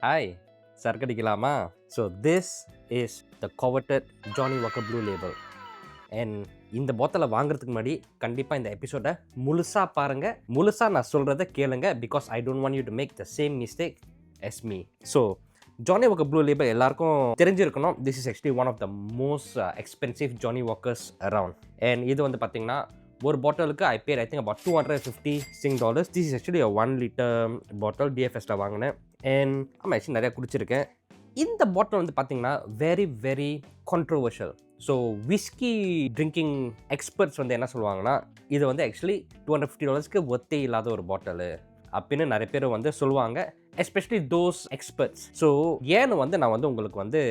Hi, Sarakku Adikkalaama. So this is the coveted Johnnie Walker Blue Label. And இந்த பாட்டிலை வாங்குறதுக்கு முன்னாடி கண்டிப்பாக இந்த எபிசோடை முழுசாக பாருங்கள். முழுசாக நான் சொல்கிறத கேளுங்க. Because I don't want you to make the same mistake as me. So Johnnie Walker Blue Label எல்லாருக்கும் தெரிஞ்சிருக்கணும். This is actually one of the most expensive Johnnie Walkers around. And இது வந்து பார்த்தீங்கன்னா ஒரு பாட்டிலுக்கு I pair I think about $250. This is actually 1 liter bottle டிஎஃப்எஸ்ல வாங்கினேன். அண்ட் ஆமாம் ஆக்சுவலி நிறையா குடிச்சிருக்கேன். இந்த பாட்டில் வந்து பார்த்தீங்கன்னா very very controversial. So whisky drinking experts வந்து என்ன சொல்லுவாங்கன்னா, இது வந்து ஆக்சுவலி $250க்கு ஒத்தே இல்லாத ஒரு பாட்டிலு அப்படின்னு நிறைய பேர் வந்து சொல்லுவாங்க, எஸ்பெஷலி தோஸ் எக்ஸ்பர்ட்ஸ். ஸோ ஏன்னு வந்து நான் வந்து உங்களுக்கு வந்து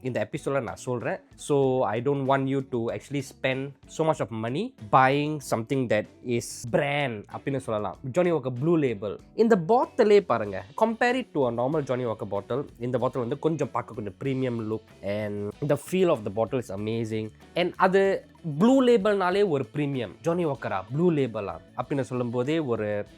இந்த எபிசோடில் நான் சொல்கிறேன். So I don't want you to actually spend so much of money buying something that is brand அப்படின்னு சொல்லலாம். Johnnie Walker Blue Label இந்த பாட்டிலே பாருங்க, compare it to a normal Johnnie Walker bottle. இந்த பாட்டில் வந்து கொஞ்சம் பார்க்க கொஞ்சம் premium look and the feel of the bottle is amazing. And அது ப்ளூ லேபிள்னாலே ஒரு ப்ரீமியம். Johnnie Walker ப்ளூ லேபிளா அப்படின்னு சொல்லும்போதே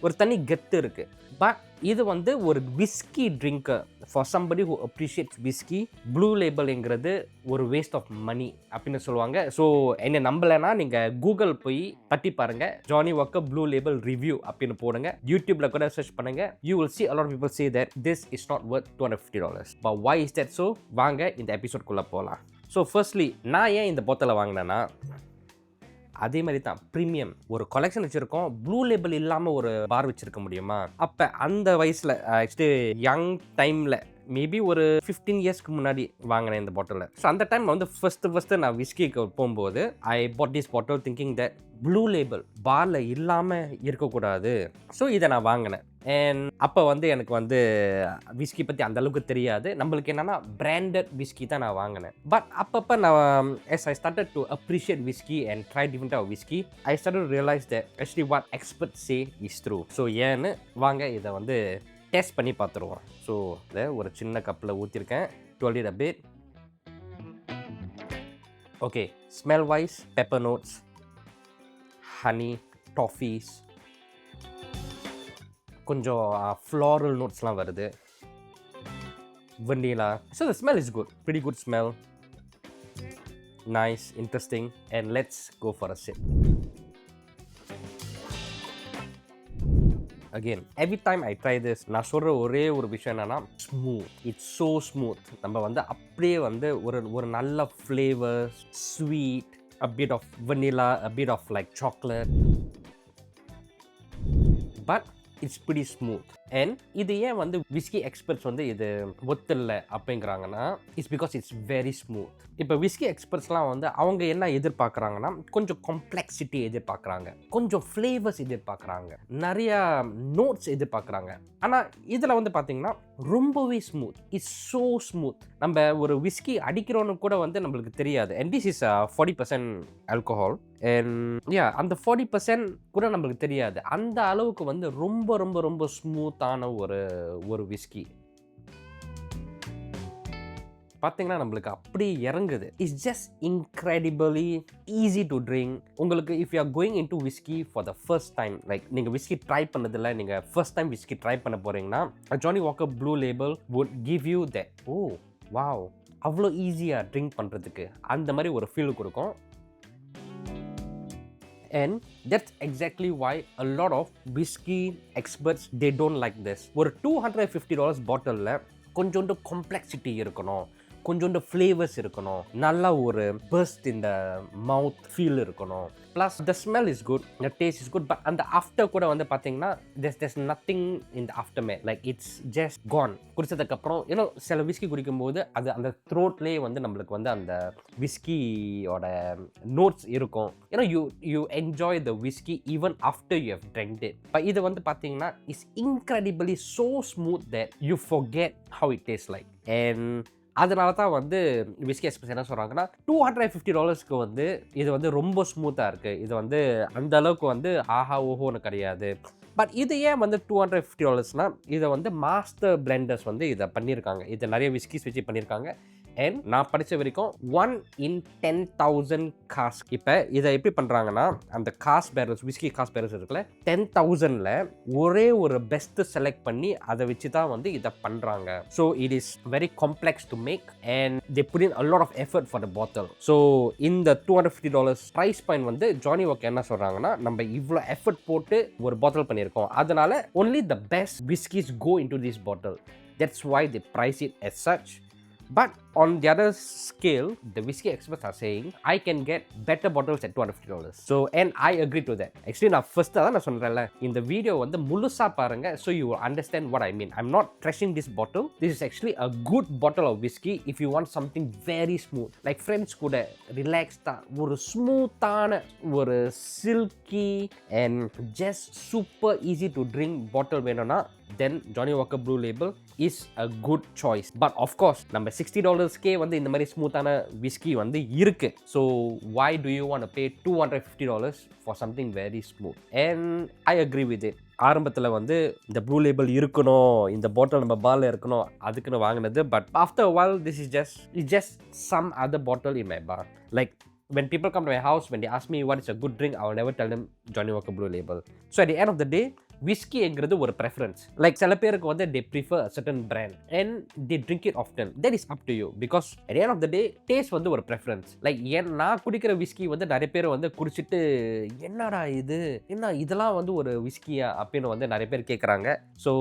ஒரு தனி கெத்து இருக்குது. பட் இது வந்து ஒரு whisky drinker, for somebody who appreciates whisky, blue லேபிள்ங்கிறது ஒரு வேஸ்ட் ஆஃப் மணி அப்படின்னு சொல்லுவாங்க. ஸோ என்ன நம்பலைன்னா நீங்கள் கூகுள் போய் தட்டி பாருங்கள், Johnnie Walker Blue Label review அப்படின்னு போடுங்க. யூடியூப்ல கூட சர்ச் பண்ணுங்க. You will see a lot of people say that this is not worth $250. But why is that so? வாங்க இந்த எபிசோட்குள்ளே போகலாம். ஸோ ஃபர்ஸ்ட்லி நான் ஏன் இந்த பாட்டிலை வாங்கினேன்னா, அதே மாதிரி தான் ப்ரீமியம் ஒரு கொலெக்ஷன் வச்சுருக்கோம். ப்ளூ லேபிள் இல்லாமல் ஒரு பார் வச்சுருக்க முடியுமா? அப்போ அந்த வயசில் ஆக்சுவலி யங் டைமில் மேபி ஒரு 15 இயர்ஸ்க்கு முன்னாடி வாங்கினேன் இந்த பாட்டிலில். ஸோ அந்த டைம் வந்து ஃபஸ்ட்டு நான் விஸ்கிக்கு போகும்போது I bought this bottle thinking that blue label பாரில் இல்லாமல் இருக்கக்கூடாது. ஸோ இதை நான் வாங்கினேன். அண்ட் அப்போ வந்து எனக்கு வந்து விஸ்கி பற்றி அந்தளவுக்கு தெரியாது. நம்மளுக்கு என்னென்னா பிராண்டட் விஸ்கி தான் நான் வாங்கினேன். பட் அப்பப்போ நான் as I started to appreciate whiskey and try different type of whiskey, I started to realize that actually what experts say is true. So ஏன்னு வாங்க இதை வந்து டேஸ்ட் பண்ணி பார்த்துருவோம். ஸோ இதை ஒரு சின்ன கப்பில் ஊற்றிருக்கேன். 12 it a bit. Okay, smell wise pepper notes, honey, toffees, கொஞ்சம் ஃப்ளாரல் நோட்ஸ்லாம் வருது, vanilla. So the smell is good, pretty good smell, nice, interesting, and let's go for a sip. Again, every time I try this, நான் சொல்கிற ஒரே ஒரு விஷயம் என்னன்னா, smooth. It's so smooth. நம்ம வந்து அப்படியே வந்து ஒரு நல்ல flavour, sweet, a bit of vanilla, a bit of like chocolate, but it's pretty smooth. And இது ஏன் வந்து விஸ்கி எக்ஸ்பர்ட்ஸ் வந்து இது ஒத்தில்ல அப்படிங்கிறாங்கன்னா, it's because it's very smooth. இப்போ விஸ்கி எக்ஸ்பர்ட்ஸ்லாம் வந்து அவங்க என்ன எதிர்பார்க்குறாங்கன்னா, கொஞ்சம் காம்ப்ளெக்சிட்டி எதிர்பார்க்குறாங்க, கொஞ்சம் ஃப்ளேவர்ஸ் எதிர்பார்க்குறாங்க, நிறையா நோட்ஸ் எதிர்பார்க்குறாங்க. ஆனால் இதில் வந்து பார்த்தீங்கன்னா ரொம்பவே ஸ்மூத். It's so smooth. நம்ம ஒரு விஸ்கி அடிக்கிறோன்னு கூட வந்து நம்மளுக்கு தெரியாது. And this is 40% alcohol. And அந்த 40% கூட நம்மளுக்கு தெரியாது. அந்த அளவுக்கு வந்து ரொம்ப ரொம்ப ரொம்ப ஸ்மூத்தான ஒரு விஸ்கி பார்த்தீங்கன்னா நம்மளுக்கு அப்படி இறங்குது. It's just incredibly easy to drink. உங்களுக்கு if you are going in to whisky for the first time, like நீங்கள் விஸ்கி ட்ரை பண்ணதில்லை, நீங்கள் ஃபர்ஸ்ட் டைம் விஸ்கி ட்ரை பண்ண போகிறீங்கன்னா, Johnnie Walker Blue Label would give you that, O wow, அவ்வளோ ஈஸியாக drink பண்ணுறதுக்கு அந்த மாதிரி ஒரு ஃபீல் கொடுக்கும். And that's exactly why a lot of whiskey experts, they don't like this. ஒரு $250 பாட்டிலில் கொஞ்சோண்டு காம்ப்ளெக்சிட்டி இருக்கணும், கொஞ்சோண்டு ஃப்ளேவர்ஸ் இருக்கணும், நல்லா ஒரு பர்ஸ்ட் இந்த மவுத் ஃபீல் இருக்கணும். Plus the smell is good, the taste is good. But அந்த ஆஃப்டர் கூட வந்து பார்த்தீங்கன்னா there's nothing in the aftermath, like it's just gone. குடிச்சதுக்கப்புறம் ஏன்னா சில விஸ்கி குடிக்கும்போது அது அந்த த்ரோட்லேயே வந்து நம்மளுக்கு வந்து அந்த விஸ்கியோட நோட்ஸ் இருக்கும். ஏன்னா you enjoy the whisky even after you have drinked it. But இது வந்து பார்த்தீங்கன்னா it's incredibly so smooth that you forget how it tastes like. And அதனால தான் வந்து விஸ்கி எக்ஸ்பர்ட்ஸ் என்ன சொல்கிறாங்கன்னா, $250க்கு வந்து இது வந்து ரொம்ப ஸ்மூத்தாக இருக்குது, இது வந்து அந்த அளவுக்கு வந்து ஆஹா ஓஹோன்னு கிடையாது. பட் இது ஏன் வந்து $250னா, இதை வந்து மாஸ்டர் பிளெண்டர்ஸ் வந்து இதை பண்ணியிருக்காங்க. இதை நிறைய விஸ்கிஸ் வச்சு பண்ணியிருக்காங்க. அண்ட் நான் படித்த வரைக்கும் 1 in 10,000 காஸ்க். இப்போ இதை எப்படி பண்ணுறாங்கன்னா, அந்த காஸ்க் பேரல்ஸ், விஸ்கி காஸ்க் பேரல்ஸ் இருக்குல்ல, 10,000ல் ஒரே ஒரு பெஸ்ட்டு செலக்ட் பண்ணி அதை வச்சு தான் வந்து இதை பண்ணுறாங்க. So it is very complex to make and they put in a lot of effort for the bottle. So இந்த $250 ப்ரைஸ் பாயிண்ட் வந்து ஜானி வாக்கர் என்ன சொல்கிறாங்கன்னா, நம்ம இவ்வளோ எஃபர்ட் போட்டு ஒரு பாட்டில் பண்ணியிருக்கோம், அதனால only the best whiskies go into this bottle. That's why they price it as such. But on the other scale, the whiskey experts are saying I can get better bottles at $250. So and I agree to that. Actually நான் first தான் நான் சொல்றேன்ல, இந்த video வந்து முழுசா பாருங்க, so you will understand what I mean. I'm not trashing this bottle. This is actually a good bottle of whiskey if you want something very smooth. Like friends கூட ரிலாக்ஸ்டா ஒரு ஸ்மூத்தான ஒரு silky and just super easy to drink bottle வேணும்னா then Johnnie Walker Blue Label is a good choice. But of course நம்ம $60 வந்து இந்த மாதிரி ஸ்மூத்தான whisky வந்து இருக்கு. So why do you want to pay $250 for something very smooth? And I agree with it. ஆரம்பத்தில் வந்து இந்த ப்ளூ லேபிள் இருக்கணும், இந்த பாட்டில் நம்ம பாலில் இருக்கணும், அதுக்குன்னு வாங்கினது. But after a while this is just some other bottle in my bar. Like when people come to my house, when they ask me what is a good drink, I will never tell them Johnnie Walker Blue Label. So at the end of the day, whiskey என்கிறது ஒரு preference. Like சில பேருக்கு வந்து they prefer a certain brand and they drink it often. That is up to you because at the end of the day, taste வந்து ஒரு preference. Like நான் குடிக்கிற whiskey வந்து நிறைய பேர் வந்து குடிச்சிட்டு என்னடா இது, என்ன இதெல்லாம் வந்து ஒரு whiskey-யா அப்படின்னு வந்து நிறைய பேர் கேட்குறாங்க. So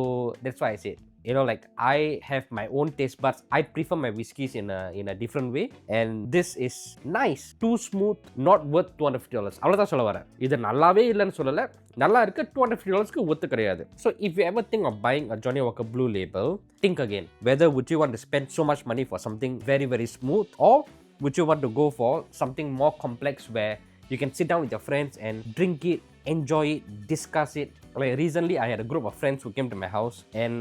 that's why I say, you know, like I have my own taste buds. I prefer my whiskeys in a different way and this is nice, too smooth, not worth $250. அவ்வளோதான் சொல்ல வரேன். இது நல்லாவே இல்லைன்னு சொல்லலை, நல்லா இருக்கு, $250க்கு ஒத்து கிடையாது. So if you ever think of buying a Johnnie Walker Blue Label, think again whether would you want to spend so much money for something very very smooth or would you want to go for something more complex where you can sit down with your friends and drink it, enjoy it, discuss it. Like recently I had a group of friends who came to my house and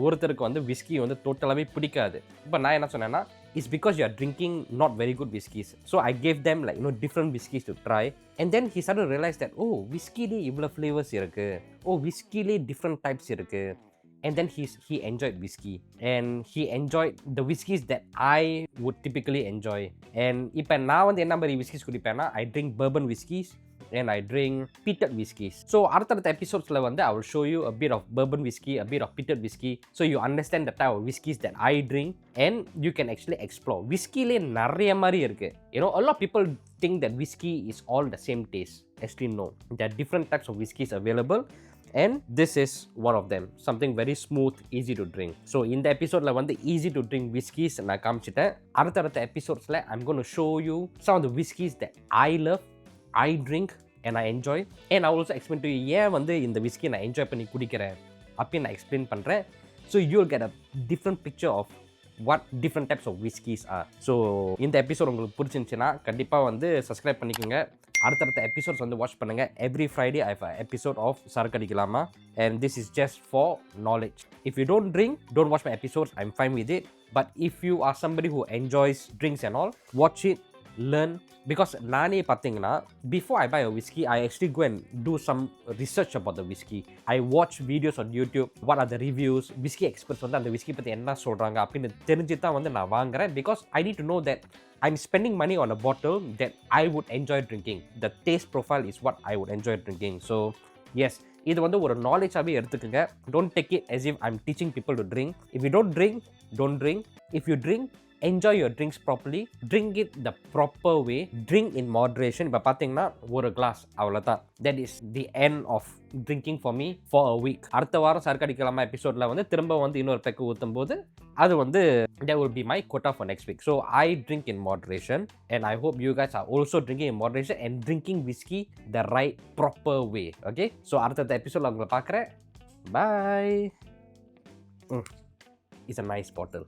ஒருத்தருக்கு வந்து whisky வந்து டோட்டலாகவே பிடிக்காது. இப்போ நான் என்ன சொன்னேன்னா, it's because you are drinking not very good whiskies. So I gave them like, you know, different whiskies to try and then he started to realize that oh, whiskey-லே இவ்வளோ flavors இருக்கு, oh, whiskey-லே different types இருக்கு. And then he enjoyed whiskey and he enjoyed the whiskies that I would typically enjoy. And இப்போ நான் வந்து என்ன மாதிரி whiskies குடிப்பேன்னா, I drink bourbon whiskies and I drink peated whiskies. So அடுத்தடுத்த எபிசோட்ஸில் வந்து I will show you a bit of bourbon whiskey, a bit of peated whiskey, so you understand the type of whiskies that I drink and you can actually explore. Whiskey-லே நிறைய மாதிரி இருக்கு. You know, a lot of people think that whiskey is all the same taste. Actually no, there are different types of whiskies available and this is one of them, something very smooth, easy to drink. So இந்த எபிசோடில் வந்து easy to drink whiskies நான் காமிச்சிட்டேன். அடுத்தடுத்த எபிசோட்ஸில் I'm going to show you some of the whiskies that I love, I drink and I enjoy and I will also explain to you ஏன் வந்து இந்த whiskey நான் enjoy பண்ணி குடிக்கிறேன் அப்படின்னு நான் எக்ஸ்பிளைன் பண்ணுறேன். So you'll get a different picture of what different types of whiskies are. So இந்த எபிசோட் உங்களுக்கு பிடிச்சிருந்துச்சுன்னா கண்டிப்பாக வந்து சப்ஸ்கிரைப் பண்ணிக்கோங்க. அடுத்தடுத்த எபிசோட்ஸ் வந்து வாட்ச் பண்ணுங்கள். Every Friday I have an episode of Sarakku Adikkalaama and this is just for knowledge. If you don't drink, don't watch my episodes, I'm fine with it. But if you are somebody who enjoys drinks and all, watch it, learn. Because நானே பார்த்தீங்கன்னா before I buy a whiskey, I actually go and do some research about the whiskey. I watch videos on YouTube, what are the reviews, whiskey experts வந்து அந்த whiskey பற்றி என்ன சொல்கிறாங்க அப்படின்னு தெரிஞ்சு தான் வந்து நான் வாங்குறேன். Because I need to know that I'm spending money on a bottle that I would enjoy drinking. The taste profile is what I would enjoy drinking. So yes, இது வந்து ஒரு நாலேஜாகவே எடுத்துக்கோங்க. Don't take it as if I'm teaching people to drink. If you don't drink, don't drink. If you drink, enjoy your drinks properly, drink it the proper way, drink in moderation. இப்போ பார்த்தீங்கன்னா ஒரு class அவ்வளோதான். That is the end of drinking for me for a week. அடுத்த வாரம் சரக்கு அடிக்கலாமா எபிசோடில் வந்து திரும்ப வந்து இன்னொரு பெக்கு ஊற்றும் போது அது வந்து that will be my quota for next week. So I drink in moderation and I hope you guys are also drinking in moderation and drinking whiskey the right proper way. Okay, so அடுத்த எபிசோடில் உங்களை பார்க்குறேன். Bye. It's a nice bottle.